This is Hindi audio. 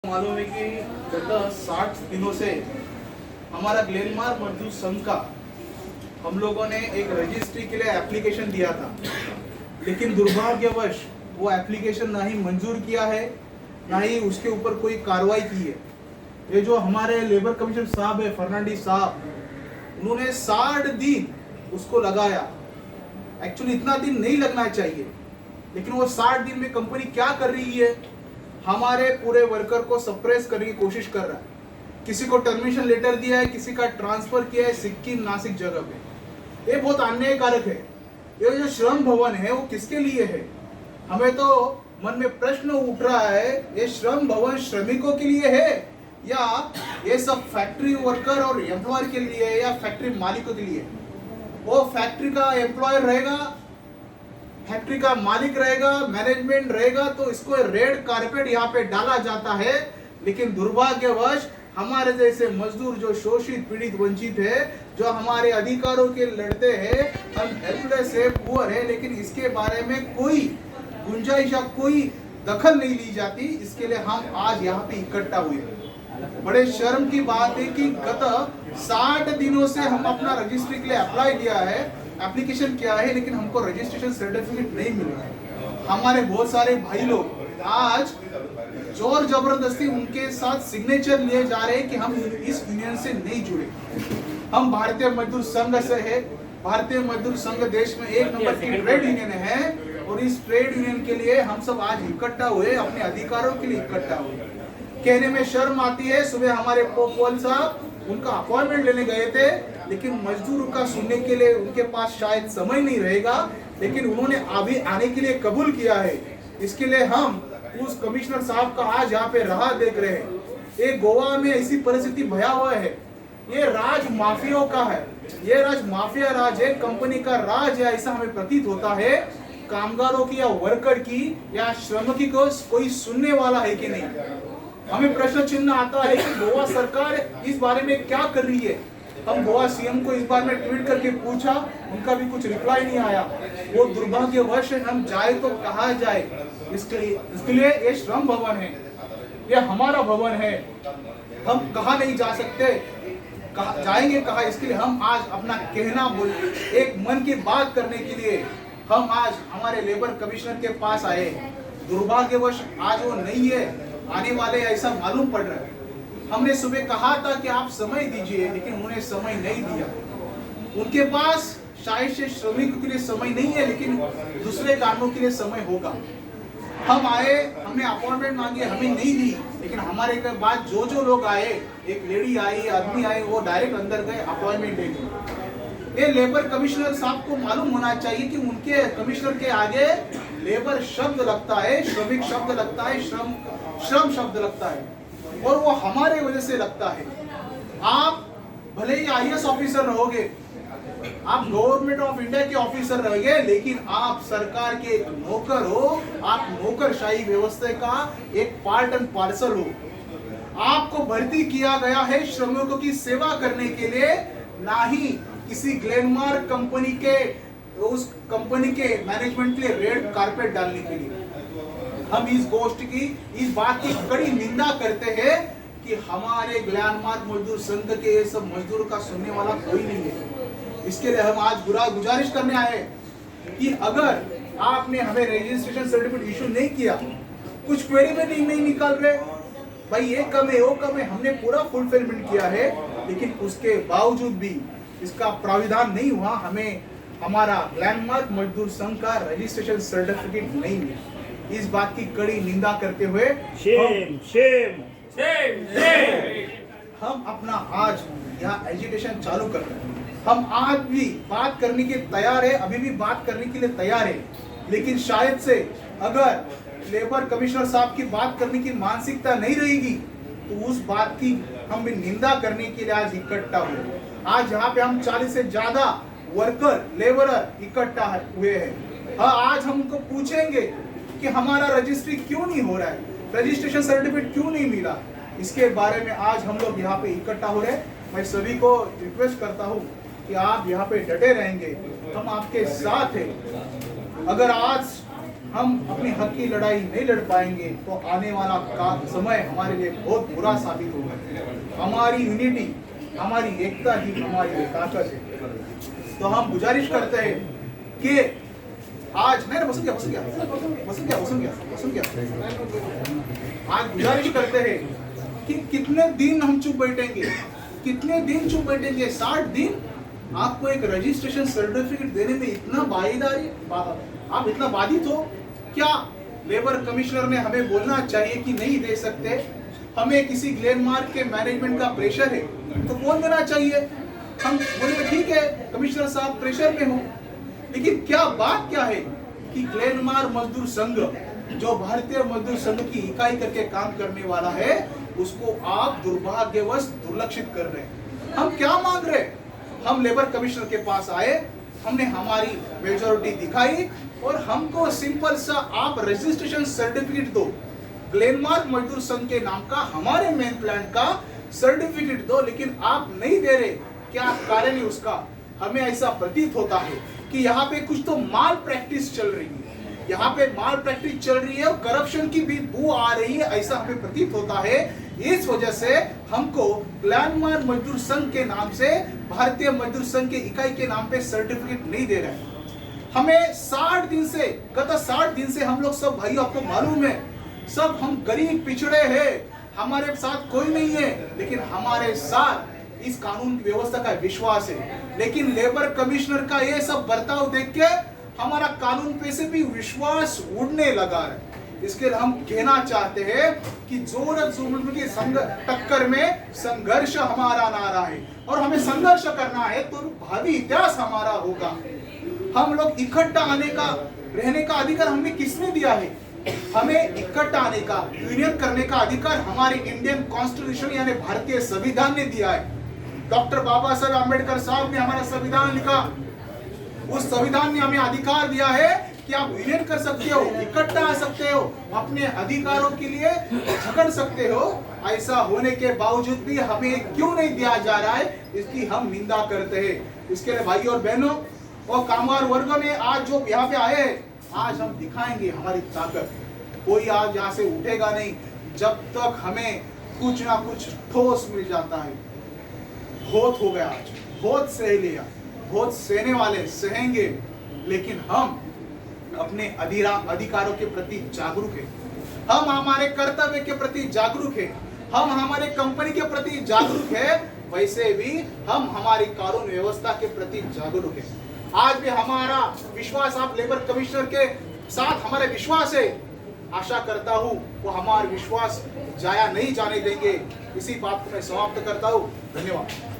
मालूम है कि गत 60 दिनों से हमारा ग्लेनमार्क मजदूर संघ का हम लोगों ने एक रजिस्ट्री के लिए एप्लीकेशन दिया था, लेकिन दुर्भाग्यवश वो एप्लीकेशन ना ही मंजूर किया है, ना ही उसके ऊपर कोई कार्रवाई की है। ये जो हमारे लेबर कमीशनर साहब है, फर्नांडीज साहब, उन्होंने 60 दिन उसको लगाया। एक्चुअली इतना दिन नहीं लगना चाहिए, लेकिन वो 60 दिन में कंपनी क्या कर रही है, हमारे पूरे वर्कर को सप्रेस करने की कोशिश कर रहा है। किसी को टर्मिनेशन लेटर दिया है, किसी का ट्रांसफर किया है सिक्किम नासिक जगह पे। ये बहुत अन्यायकारक है। ये जो श्रम भवन है वो किसके लिए है? हमें तो मन में प्रश्न उठ रहा है, ये श्रम भवन श्रमिकों के लिए है या ये सब फैक्ट्री वर्कर और एम्प्लॉयर के लिए है या फैक्ट्री मालिकों के लिए? वो फैक्ट्री का एम्प्लॉयर रहेगा, फैक्ट्री का मालिक रहेगा, मैनेजमेंट रहेगा, तो इसको रेड कारपेट यहाँ पे डाला जाता है। लेकिन दुर्भाग्यवश हमारे जैसे मजदूर जो शोषित, पीड़ित, वंचित है, जो हमारे अधिकारों के लड़ते हैं, हम हेल्पलेस है, पुअर है, लेकिन इसके बारे में कोई गुंजाइश या कोई दखल नहीं ली जाती। इसके लिए हम आज यहाँ पे इकट्ठा हुए। बड़े शर्म की बात है कि गत 60 दिनों से हम अपना रजिस्ट्री के लिए अप्लाई किया है, एप्लीकेशन किया है, लेकिन हमको रजिस्ट्रेशन सर्टिफिकेट नहीं मिला। हमारे बहुत सारे भाई लोग आज जोर जबरदस्ती उनके साथ सिग्नेचर लिए जा रहे हैं कि हम इस यूनियन से नहीं जुड़े। हम भारतीय मजदूर संघ से है। भारतीय मजदूर संघ देश में 1 नंबर की ट्रेड यूनियन है और इस ट्रेड यूनियन के लिए हम सब आज इकट्ठा हुए, अपने अधिकारों के लिए इकट्ठा हुए। कहने में शर्म आती है, सुबह हमारे पोपवाल साहब उनका अपॉइंटमेंट लेने गए थे, लेकिन मजदूर का सुनने के लिए उनके पास शायद समय नहीं रहेगा, लेकिन उन्होंने अभी आने के लिए कबूल किया है। इसके लिए हम उस कमिश्नर साहब का आज यहाँ पे राह देख रहे हैं। ये गोवा में ऐसी परिस्थिति भयावह है। ये राज माफियाओं का है, ये राज माफिया राज है, कंपनी का राज है, ऐसा हमें प्रतीत होता है। कामगारों की या वर्कर की या श्रमिकी को कोई सुनने वाला है कि नहीं? हमें प्रश्न चिन्ह आता है कि गोवा सरकार इस बारे में क्या कर रही है। हम गोवा सीएम को इस बारे में ट्वीट करके पूछा, उनका भी कुछ रिप्लाई नहीं आया। वो दुर्भाग्यवश हम जाए तो कहा जाए? इसके लिए ये श्रम भवन है, ये हमारा भवन है, हम कहा नहीं जा सकते, जाएंगे कहा? इसके लिए हम आज अपना कहना बोल, एक मन की बात करने के लिए हम आज हमारे लेबर कमिश्नर के पास आए। दुर्भाग्यवश आज वो नहीं है, आने वाले ऐसा मालूम पड़ रहा है। हमने सुबह कहा था कि आप समय दीजिए, लेकिन उन्होंने समय नहीं दिया। उनके पास शायद से श्रमिकों के लिए समय नहीं है, लेकिन दूसरे कारणों के लिए समय होगा। हम आए, हमने अपॉइंटमेंट मांगी, हमें नहीं दी, लेकिन हमारे के बाद जो लोग आए, एक लेडी आई, आदमी आए, वो डायरेक्ट अंदर गए, अपॉइंटमेंट ले ली। ये लेबर कमिश्नर साहब को मालूम होना चाहिए कि उनके कमिश्नर के आगे लेबर शब्द लगता है, श्रमिक शब्द लगता है, श्रम शब्द लगता है, और वो हमारे वजह से लगता है। आप भले ही आईएएस ऑफिसर रहोगे, आप गवर्नमेंट ऑफ इंडिया के ऑफिसर रहोगे, लेकिन आप सरकार के एक नौकर हो, आप नौकरशाही व्यवस्था का एक पार्ट एंड पार्सल हो। आपको भर्ती किया गया है श्रमिकों की सेवा करने के लिए, ना ही किसी ग्लेनमार्क कंपनी के, उस कंपनी के मैनेजमेंट के लिए रेड कारपेट डालने के लिए। हम इस बात की कड़ी निंदा करते हैं कि हमारे ग्लेनमार्क मजदूर संघ के ये सब मजदूरों का सुनने वाला कोई नहीं है। इसके लिए हम आज गुजारिश करने आए कि अगर आपने हमें रजिस्ट्रेशन सर्टिफिकेट इशू नहीं किया, कुछ क्वेरी में नहीं निकाल रहे, भाई ये कम है, वो कम है, हमने पूरा फुलफिलमेंट किया है, लेकिन उसके बावजूद भी इसका प्राविधान नहीं हुआ, हमें हमारा ग्लेनमार्क मजदूर संघ का रजिस्ट्रेशन सर्टिफिकेट नहीं मिला। इस बात की कड़ी निंदा करते हुए हम अपना आज यहाँ एजुकेशन चालू कर रहे हैं। हम आज भी बात करने के तैयार है, अभी भी बात करने के लिए तैयार है, लेकिन शायद से अगर लेबर कमिश्नर साहब की बात करने की मानसिकता नहीं रहेगी, तो उस बात की हम भी निंदा करने के लिए आज इकट्ठा हुए। आज यहाँ पे हम 40 से ज्यादा वर्कर, लेबरर इकट्ठा हुए हैं। आज हम उनको पूछेंगे कि हमारा रजिस्ट्री क्यों नहीं हो रहा है, रजिस्ट्रेशन सर्टिफिकेट क्यों नहीं मिला। इसके बारे में आज हम लोग यहाँ पे इकट्ठा हो रहे हैं। मैं सभी को रिक्वेस्ट करता हूँ कि आप यहाँ पे डटे रहेंगे, हम आपके साथ हैं। अगर आज हम अपने हक की लड़ाई नहीं लड़ पाएंगे तो आने वाला समय हमारे लिए बहुत बुरा साबित होगा। हमारी यूनिटी, हमारी एकता ही हमारी ताकत है। तो हम गुजारिश करते हैं कि आज नहीं आज गुजारिश करते हैं कि कितने दिन हम चुप बैठेंगे, कितने दिन चुप बैठेंगे। 60 दिन आपको एक रजिस्ट्रेशन सर्टिफिकेट देने में इतना बाईदारी, आप इतना बाधित हो क्या? लेबर कमिश्नर ने हमें बोलना चाहिए कि नहीं दे सकते। हमें किसी ग्लेनमार्क के मैनेजमेंट का प्रेशर है तो बोल देना चाहिए। हम बोले ठीक है कमिश्नर साहब प्रेशर में हो, लेकिन क्या बात क्या है कि ग्लेनमार्क मजदूर संघ जो भारतीय मजदूर संघ की इकाई करके काम करने वाला है उसको आप दुर्भाग्यवश दुर्लक्षित कर रहे हैं। हम क्या मांग रहे हैं? हम लेबर कमिश्नर के पास आए, हमने हमारी मेजॉरिटी दिखाई और हमको सिंपल सा आप रजिस्ट्रेशन सर्टिफिकेट दो, ग्लेनमार्क मजदूर संघ के नाम का हमारे मेन प्लांट का सर्टिफिकेट दो, लेकिन आप नहीं दे रहे। क्या कारण है उसका? हमें ऐसा प्रतीत होता है कि यहाँ पे कुछ तो माल प्रैक्टिस चल रही है, यहाँ पे माल प्रैक्टिस चल रही है और करप्शन की भी बू आ रही है, ऐसा हमें प्रतीत होता है। इस वजह से हमको ग्लेनमार्क मजदूर संघ के नाम से, भारतीय मजदूर संघ के इकाई के नाम पे सर्टिफिकेट नहीं दे रहे हैं। हमें 60 दिन से, गत 60 दिन से हम लोग सब भाई आपको मालूम है, सब हम गरीब पिछड़े हैं, हमारे साथ कोई नहीं है, लेकिन हमारे साथ इस कानून की व्यवस्था का विश्वास है। लेकिन लेबर कमिश्नर का ये सब बर्ताव देख के हमारा कानून पे से भी विश्वास उड़ने लगा है। इसके लिए हम कहना चाहते हैं कि जोर जुल्म की टक्कर में संघर्ष हमारा नारा है और हमें संघर्ष करना है तो भावी इतिहास हमारा होगा। हम लोग इकट्ठा आने का, रहने का अधिकार हमें किसने दिया है? हमें इकट्ठा आने का, यूनियन करने का अधिकार हमारे इंडियन कॉन्स्टिट्यूशन यानी भारतीय संविधान ने दिया है। डॉक्टर बाबा साहब अम्बेडकर साहब ने हमारा संविधान लिखा, उस संविधान ने हमें अधिकार दिया है कि आप यूनियन कर सकते हो, इकट्ठा आ सकते हो, अपने अधिकारों के लिए झगड़ सकते हो। ऐसा होने के बावजूद भी हमें क्यों नहीं दिया जा रहा है, इसकी हम निंदा करते हैं। इसके लिए भाई और बहनों और कामगार वर्गों ने आज जो यहाँ पे आए हैं, आज हम दिखाएंगे हमारी ताकत। कोई आज यहाँ से उठेगा नहीं जब तक हमें कुछ ना कुछ ठोस मिल जाता है। बहुत हो गया, आज बहुत सह लिया, बहुत सहने वाले सहेंगे, लेकिन हम अपने अधिकारों के प्रति जागरूक हैं, हम हमारे कर्तव्य के प्रति जागरूक हैं, हम हमारे कंपनी के प्रति जागरूक हैं, वैसे भी हम हमारी कानून व्यवस्था के प्रति जागरूक हैं। आज भी हमारा विश्वास, आप लेबर कमिश्नर के साथ हमारा विश्वास है, आशा करता हूं वो हमारा विश्वास जाया नहीं जाने देंगे। इसी बात को मैं समाप्त करता हूं। धन्यवाद।